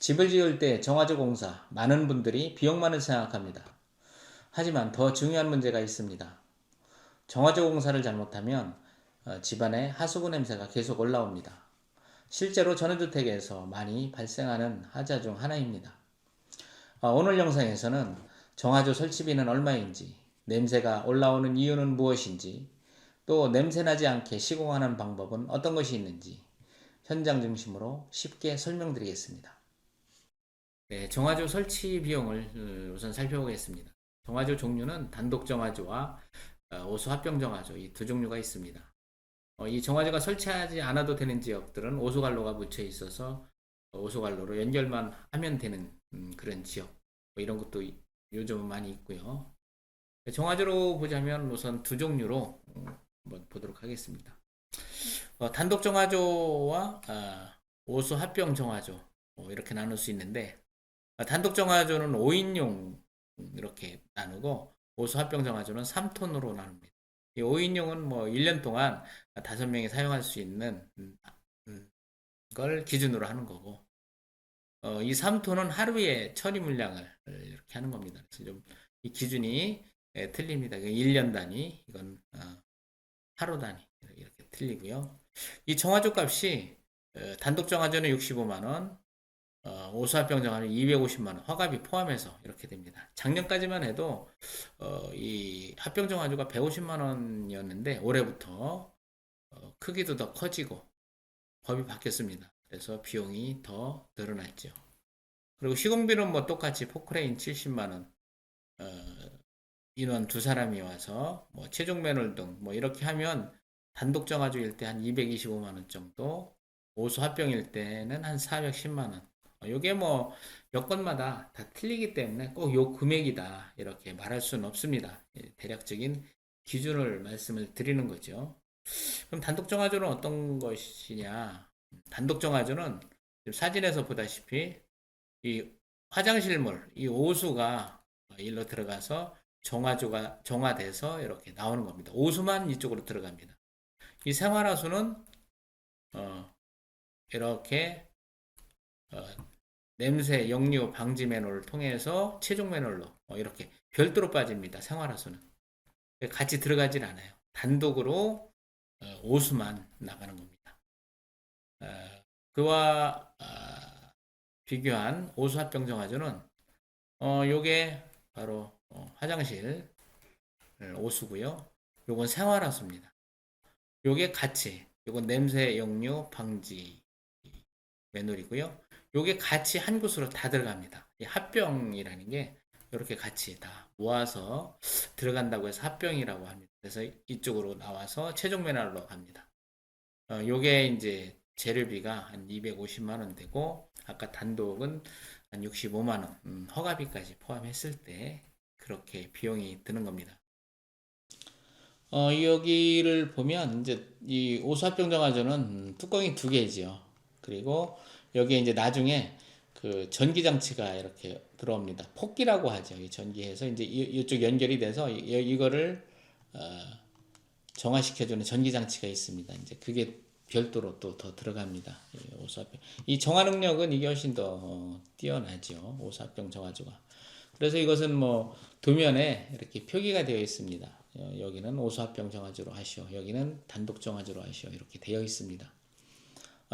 집을 지을 때 정화조 공사, 많은 분들이 비용만을 생각합니다. 하지만 더 중요한 문제가 있습니다. 정화조 공사를 잘못하면 집안에 하수구 냄새가 계속 올라옵니다. 실제로 전원주택에서 많이 발생하는 하자 중 하나입니다. 오늘 영상에서는 정화조 설치비는 얼마인지, 냄새가 올라오는 이유는 무엇인지, 또 냄새나지 않게 시공하는 방법은 어떤 것이 있는지 현장 중심으로 쉽게 설명드리겠습니다. 네, 정화조 설치 비용을 우선 살펴보겠습니다. 정화조 종류는 단독 정화조와 오수 합병 정화조 이 두 종류가 있습니다. 이 정화조가 설치하지 않아도 되는 지역들은 오수관로가 묻혀 있어서 오수관로로 연결만 하면 되는 그런 지역 이런 것도 요즘은 많이 있고요. 정화조로 보자면 우선 두 종류로 한번 보도록 하겠습니다. 단독 정화조와 오수 합병 정화조 이렇게 나눌 수 있는데 단독 정화조는 5인용 이렇게 나누고 오수 합병 정화조는 3톤으로 나눕니다. 이 5인용은 뭐 1년 동안 5명이 사용할 수 있는 걸 기준으로 하는 거고 이 3톤은 하루에 처리 물량을 이렇게 하는 겁니다. 그래서 좀 이 기준이 틀립니다. 1년 단위, 이건 하루 단위 이렇게 틀리고요. 이 정화조 값이 단독 정화조는 65만원, 오수합병 정화는 250만원, 화갑이 포함해서 이렇게 됩니다. 작년까지만 해도 이 합병 정화조가 150만원이었는데 올해부터 크기도 더 커지고 법이 바뀌었습니다. 그래서 비용이 더 늘어났죠. 그리고 시공비는 뭐 똑같이 포크레인 70만원, 인원 두 사람이 와서 뭐 최종 매놀 등 뭐 이렇게 하면 단독 정화조일 때 한 225만원 정도, 오수 합병일 때는 한 410만원. 요게 뭐 여건마다 다 틀리기 때문에 꼭 요 금액이다 이렇게 말할 수는 없습니다. 대략적인 기준을 말씀을 드리는 거죠. 그럼 단독 정화조는 어떤 것이냐? 단독 정화조는 사진에서 보다시피 이 화장실물, 이 오수가 일로 들어가서 정화돼서 이렇게 나오는 겁니다. 오수만 이쪽으로 들어갑니다. 이 생활하수는 이렇게 어, 냄새 역류 방지 매놀을 통해서 최종 매놀로 이렇게 별도로 빠집니다. 생활하수는 같이 들어가질 않아요. 단독으로 오수만 나가는 겁니다. 그와 비교한 오수합병 정화조는 요게 바로 화장실 오수고요. 요건 생활하수입니다. 요게 같이 요건 냄새 역류 방지 매놀이고요. 요게 같이 한 곳으로 다 들어갑니다. 이 합병이라는 게 이렇게 같이 다 모아서 들어간다고 해서 합병이라고 합니다. 그래서 이쪽으로 나와서 최종 매널로 갑니다. 요게 이제 재료비가 한 250만 원 되고 아까 단독은 한 65만 원 허가비까지 포함했을 때 그렇게 비용이 드는 겁니다. 여기를 보면 이제 이 오수합병 정화조는 뚜껑이 두 개지요. 그리고 여기에 이제 나중에 그 전기 장치가 이렇게 들어옵니다. 폭기라고 하죠. 이 전기해서 이제 이쪽 연결이 돼서 이거를 정화시켜주는 전기 장치가 있습니다. 이제 그게 별도로 또 더 들어갑니다. 오수합병. 이 정화 능력은 이게 훨씬 더 뛰어나죠. 오수합병 정화조가. 그래서 이것은 뭐 도면에 이렇게 표기가 되어 있습니다. 여기는 오수합병 정화조로 하시오. 여기는 단독 정화조로 하시오. 이렇게 되어 있습니다.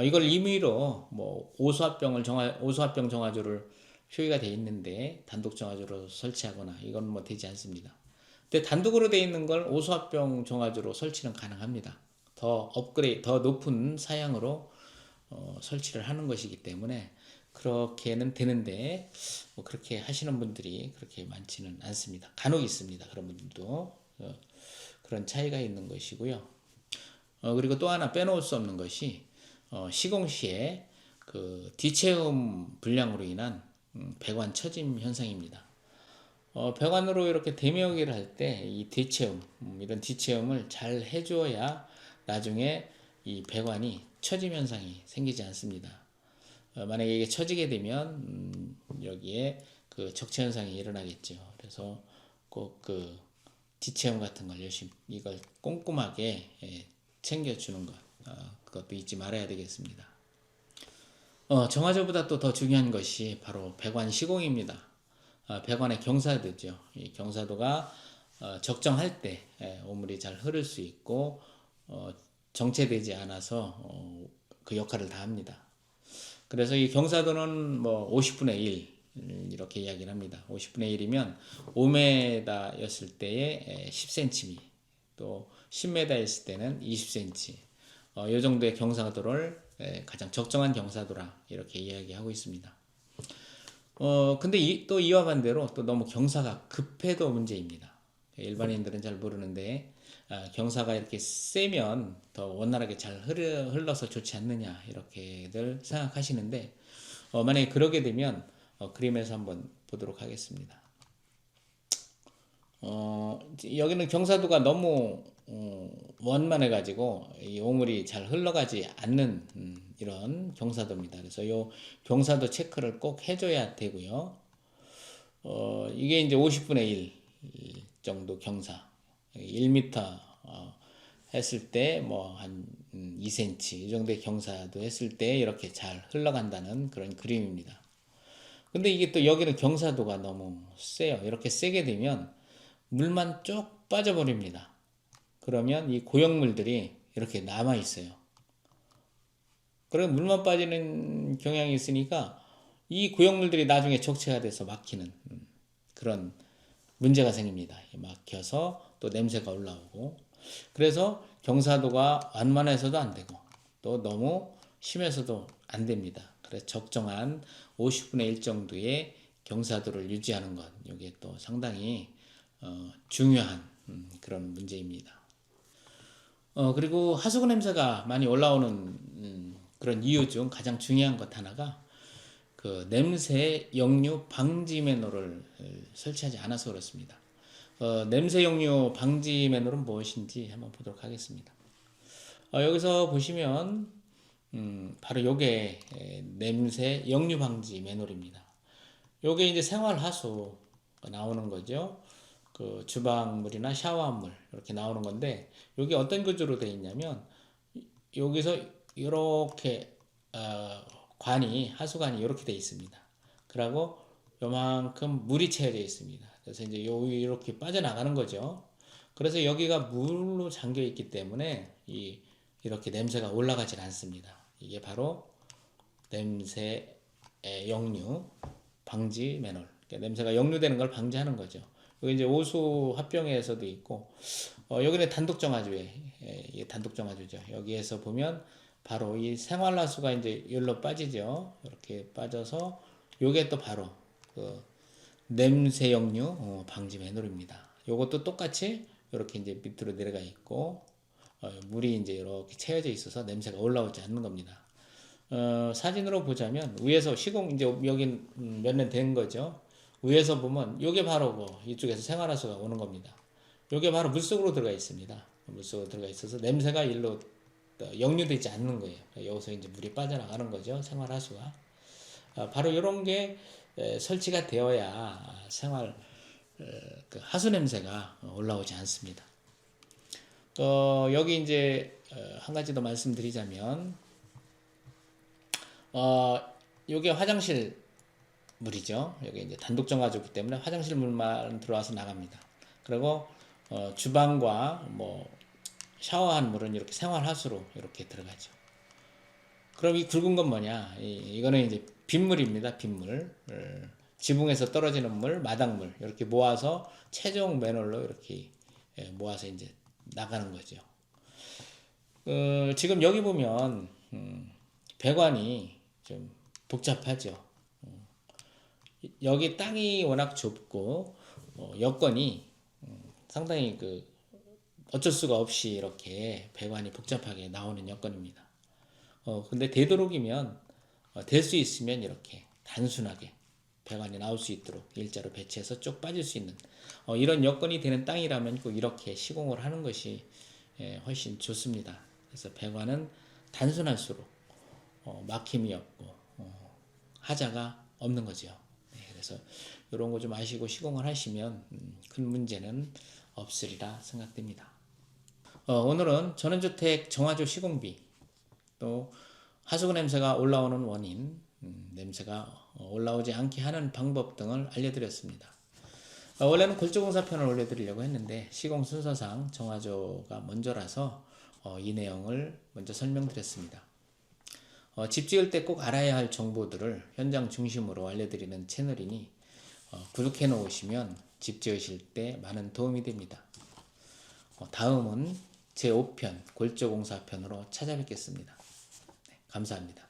이걸 임의로 뭐 오수합병 정화조를 표기가 되어 있는데 단독 정화조로 설치하거나 이건 뭐 되지 않습니다. 근데 단독으로 되어 있는 걸 오수합병 정화조로 설치는 가능합니다. 더 높은 사양으로 설치를 하는 것이기 때문에 그렇게는 되는데 뭐 그렇게 하시는 분들이 그렇게 많지는 않습니다. 간혹 있습니다. 그런 분들도 그런 차이가 있는 것이고요. 그리고 또 하나 빼놓을 수 없는 것이 시공 시에 그 뒤체음 불량으로 인한 배관 처짐 현상입니다. 배관으로 이렇게 대미역기를 할 때 이 뒤체음 이런 뒤체음을 잘 해줘야 나중에 이 배관이 처짐 현상이 생기지 않습니다. 만약에 이게 처지게 되면 여기에 그 적체 현상이 일어나겠죠. 그래서 꼭 그 뒤체음 같은 걸 열심히 이걸 꼼꼼하게 챙겨주는 것 그것도 잊지 말아야 되겠습니다. 정화조보다 또 더 중요한 것이 바로 배관 시공입니다. 배관의 경사도죠. 이 경사도가 적정할 때 오물이 잘 흐를 수 있고 정체되지 않아서 그 역할을 다 합니다. 그래서 이 경사도는 뭐 50분의 1 이렇게 이야기를 합니다. 50분의 1이면 5m였을 때에 10cm, 또 10m였을 때는 20cm. 이 정도의 경사도를 가장 적정한 경사도라 이렇게 이야기하고 있습니다. 근데 또 이와 반대로 또 너무 경사가 급해도 문제입니다. 일반인들은 잘 모르는데 경사가 이렇게 세면 더 원활하게 잘 흘러서 좋지 않느냐 이렇게들 생각하시는데 만약에 그러게 되면 그림에서 한번 보도록 하겠습니다. 여기는 경사도가 너무 원만해 가지고 이 오물이 잘 흘러가지 않는 이런 경사도입니다. 그래서 이 경사도 체크를 꼭 해줘야 되고요. 이게 이제 50분의 1 정도 경사, 1m 했을 때 뭐 한 2cm 이 정도의 경사도 했을 때 이렇게 잘 흘러간다는 그런 그림입니다. 근데 이게 또 여기는 경사도가 너무 세요. 이렇게 세게 되면 물만 쭉 빠져버립니다. 그러면 이 고형물들이 이렇게 남아 있어요. 그럼 물만 빠지는 경향이 있으니까 이 고형물들이 나중에 적체가 돼서 막히는 그런 문제가 생깁니다. 막혀서 또 냄새가 올라오고, 그래서 경사도가 완만해서도 안 되고 또 너무 심해서도 안 됩니다. 그래서 적정한 50분의 1 정도의 경사도를 유지하는 것, 이게 또 상당히 중요한 그런 문제입니다. 그리고 하수구 냄새가 많이 올라오는 그런 이유 중 가장 중요한 것 하나가 그 냄새 역류 방지 매너를 설치하지 않아서 그렇습니다. 냄새 역류 방지 매너는 무엇인지 한번 보도록 하겠습니다. 여기서 보시면 바로 요게 냄새 역류 방지 매너입니다. 요게 이제 생활 하수가 나오는 거죠. 그 주방물이나 샤워물 이렇게 나오는 건데, 여기 어떤 구조로 되어 있냐면 여기서 이렇게 관이, 하수관이 이렇게 되어 있습니다. 그리고 요만큼 물이 채워져 있습니다. 그래서 이제 이렇게 빠져나가는 거죠. 그래서 여기가 물로 잠겨 있기 때문에 이렇게 냄새가 올라가질 않습니다. 이게 바로 냄새 역류 방지 매놀. 그러니까 냄새가 역류되는 걸 방지하는 거죠. 여기 이제 오수 합병에서도 있고, 여기는 단독정화조에, 단독정화조죠. 여기에서 보면 바로 이 생활하수가 이제 여기로 빠지죠. 이렇게 빠져서 요게 또 바로 그 냄새 역류 방지 매놀입니다. 요것도 똑같이 이렇게 이제 밑으로 내려가 있고, 물이 이제 이렇게 채워져 있어서 냄새가 올라오지 않는 겁니다. 사진으로 보자면 위에서 시공 이제 여기 몇 년 된 거죠. 위에서 보면 요게 바로 이쪽에서 생활하수가 오는 겁니다. 요게 바로 물속으로 들어가 있습니다. 물속으로 들어가 있어서 냄새가 일로 역류되지 않는 거예요. 여기서 이제 물이 빠져나가는 거죠. 생활하수가. 바로 이런 게 설치가 되어야 생활 그 하수 냄새가 올라오지 않습니다. 여기 이제 한 가지 더 말씀드리자면, 요게 화장실 물이죠. 여기 이제 단독정화조기 때문에 화장실 물만 들어와서 나갑니다. 그리고 주방과 뭐 샤워한 물은 이렇게 생활하수로 이렇게 들어가죠. 그럼 이 굵은 건 뭐냐? 이거는 이제 빗물입니다. 빗물. 지붕에서 떨어지는 물, 마당물 이렇게 모아서 최종 매놀로 이렇게 모아서 이제 나가는 거죠. 지금 여기 보면 배관이 좀 복잡하죠. 여기 땅이 워낙 좁고 여건이 상당히 그 어쩔 수가 없이 이렇게 배관이 복잡하게 나오는 여건입니다. 근데 되도록이면 될 수 있으면 이렇게 단순하게 배관이 나올 수 있도록 일자로 배치해서 쭉 빠질 수 있는 이런 여건이 되는 땅이라면 꼭 이렇게 시공을 하는 것이 훨씬 좋습니다. 그래서 배관은 단순할수록 막힘이 없고 하자가 없는 거죠. 그래서 이런 거 좀 아시고 시공을 하시면 큰 문제는 없으리라 생각됩니다. 오늘은 전원주택 정화조 시공비, 또 하수구 냄새가 올라오는 원인, 냄새가 올라오지 않게 하는 방법 등을 알려드렸습니다. 원래는 골조공사 편을 올려드리려고 했는데 시공 순서상 정화조가 먼저라서 이 내용을 먼저 설명드렸습니다. 집 지을 때 꼭 알아야 할 정보들을 현장 중심으로 알려드리는 채널이니 구독해 놓으시면 집 지으실 때 많은 도움이 됩니다. 다음은 제5편 골조공사 편으로 찾아뵙겠습니다. 네, 감사합니다.